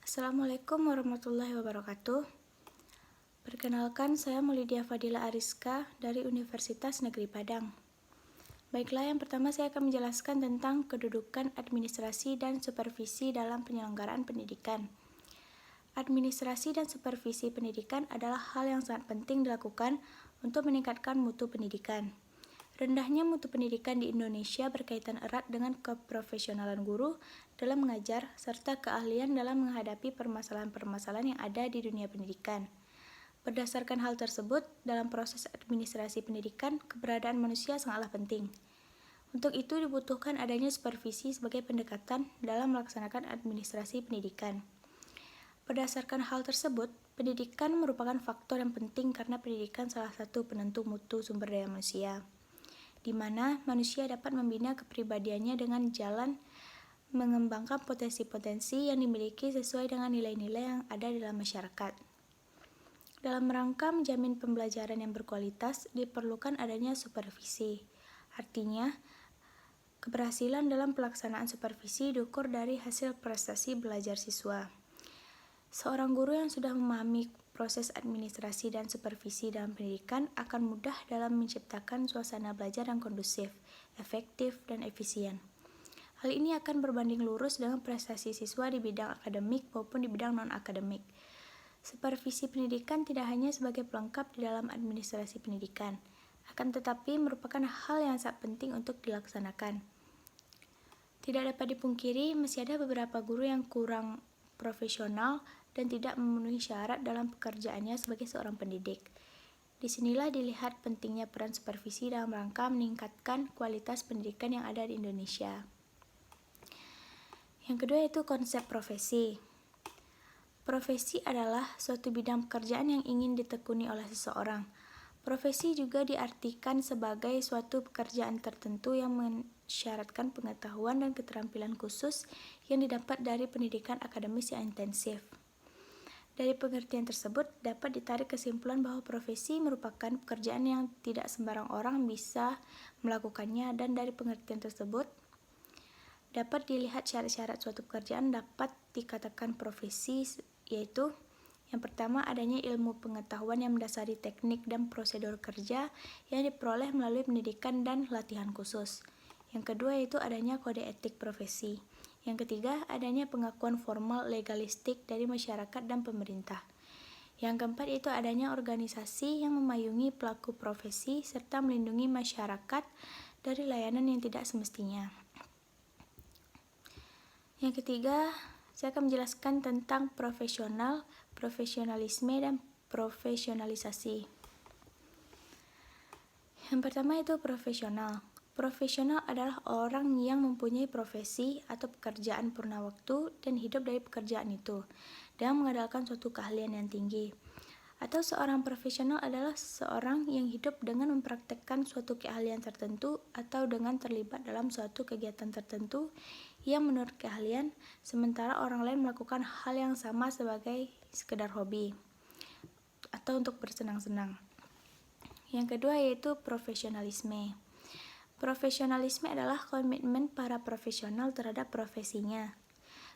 Assalamualaikum warahmatullahi wabarakatuh. Perkenalkan, saya Maulidia Fadila Ariska dari Universitas Negeri Padang. Baiklah, yang pertama saya akan menjelaskan tentang kedudukan administrasi dan supervisi dalam penyelenggaraan pendidikan. Administrasi dan supervisi pendidikan adalah hal yang sangat penting dilakukan untuk meningkatkan mutu pendidikan. Rendahnya mutu pendidikan di Indonesia berkaitan erat dengan keprofesionalan guru dalam mengajar serta keahlian dalam menghadapi permasalahan-permasalahan yang ada di dunia pendidikan. Berdasarkan hal tersebut, dalam proses administrasi pendidikan, keberadaan manusia sangatlah penting. Untuk itu dibutuhkan adanya supervisi sebagai pendekatan dalam melaksanakan administrasi pendidikan. Berdasarkan hal tersebut, pendidikan merupakan faktor yang penting karena pendidikan salah satu penentu mutu sumber daya manusia, di mana manusia dapat membina kepribadiannya dengan jalan mengembangkan potensi-potensi yang dimiliki sesuai dengan nilai-nilai yang ada dalam masyarakat. Dalam rangka menjamin pembelajaran yang berkualitas, diperlukan adanya supervisi. Artinya, keberhasilan dalam pelaksanaan supervisi diukur dari hasil prestasi belajar siswa. Seorang guru yang sudah memahami proses administrasi dan supervisi dalam pendidikan akan mudah dalam menciptakan suasana belajar yang kondusif, efektif, dan efisien. Hal ini akan berbanding lurus dengan prestasi siswa di bidang akademik maupun di bidang non-akademik. Supervisi pendidikan tidak hanya sebagai pelengkap di dalam administrasi pendidikan, akan tetapi merupakan hal yang sangat penting untuk dilaksanakan. Tidak dapat dipungkiri, masih ada beberapa guru yang kurang profesional dan tidak memenuhi syarat dalam pekerjaannya sebagai seorang pendidik. Disinilah dilihat pentingnya peran supervisi dalam rangka meningkatkan kualitas pendidikan yang ada di Indonesia. Yang kedua yaitu konsep profesi. Profesi adalah suatu bidang pekerjaan yang ingin ditekuni oleh seseorang. Profesi juga diartikan sebagai suatu pekerjaan tertentu yang mensyaratkan pengetahuan dan keterampilan khusus yang didapat dari pendidikan akademis yang intensif. Dari pengertian tersebut, dapat ditarik kesimpulan bahwa profesi merupakan pekerjaan yang tidak sembarang orang bisa melakukannya, dan dari pengertian tersebut, dapat dilihat syarat-syarat suatu pekerjaan dapat dikatakan profesi, yaitu yang pertama, adanya ilmu pengetahuan yang mendasari teknik dan prosedur kerja yang diperoleh melalui pendidikan dan latihan khusus. Yang kedua, yaitu adanya kode etik profesi. Yang ketiga, adanya pengakuan formal legalistik dari masyarakat dan pemerintah. Yang keempat, yaitu adanya organisasi yang memayungi pelaku profesi serta melindungi masyarakat dari layanan yang tidak semestinya. Yang ketiga, saya akan menjelaskan tentang profesional, profesionalisme, dan profesionalisasi. Yang pertama itu profesional. Profesional adalah orang yang mempunyai profesi atau pekerjaan purna waktu dan hidup dari pekerjaan itu dan mengandalkan suatu keahlian yang tinggi. Atau seorang profesional adalah seorang yang hidup dengan mempraktekkan suatu keahlian tertentu atau dengan terlibat dalam suatu kegiatan tertentu yang menurut keahlian, sementara orang lain melakukan hal yang sama sebagai sekedar hobi atau untuk bersenang-senang. Yang kedua yaitu profesionalisme. Profesionalisme adalah komitmen para profesional terhadap profesinya.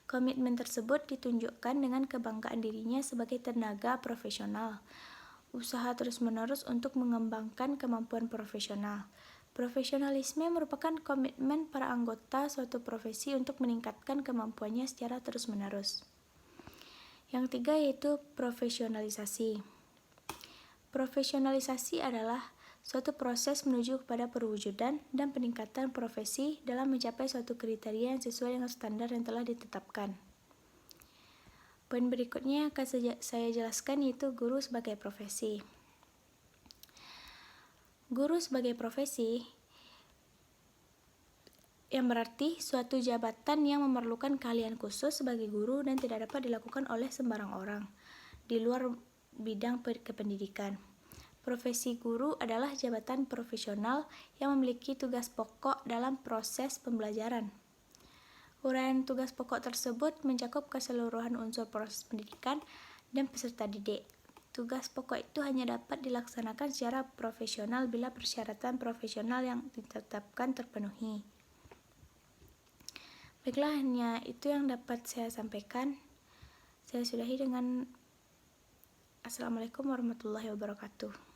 Komitmen tersebut ditunjukkan dengan kebanggaan dirinya sebagai tenaga profesional, usaha terus-menerus untuk mengembangkan kemampuan profesional. Profesionalisme merupakan komitmen para anggota suatu profesi untuk meningkatkan kemampuannya secara terus-menerus. Yang ketiga yaitu profesionalisasi. Profesionalisasi adalah suatu proses menuju kepada perwujudan dan peningkatan profesi dalam mencapai suatu kriteria yang sesuai dengan standar yang telah ditetapkan. Poin berikutnya akan saya jelaskan yaitu guru sebagai profesi. Guru sebagai profesi yang berarti suatu jabatan yang memerlukan keahlian khusus sebagai guru dan tidak dapat dilakukan oleh sembarang orang di luar bidang kependidikan. Profesi guru adalah jabatan profesional yang memiliki tugas pokok dalam proses pembelajaran. Uraian tugas pokok tersebut mencakup keseluruhan unsur proses pendidikan dan peserta didik. Tugas pokok itu hanya dapat dilaksanakan secara profesional bila persyaratan profesional yang ditetapkan terpenuhi. Baiklah, hanya itu yang dapat saya sampaikan. Saya sudahi dengan Assalamualaikum warahmatullahi wabarakatuh.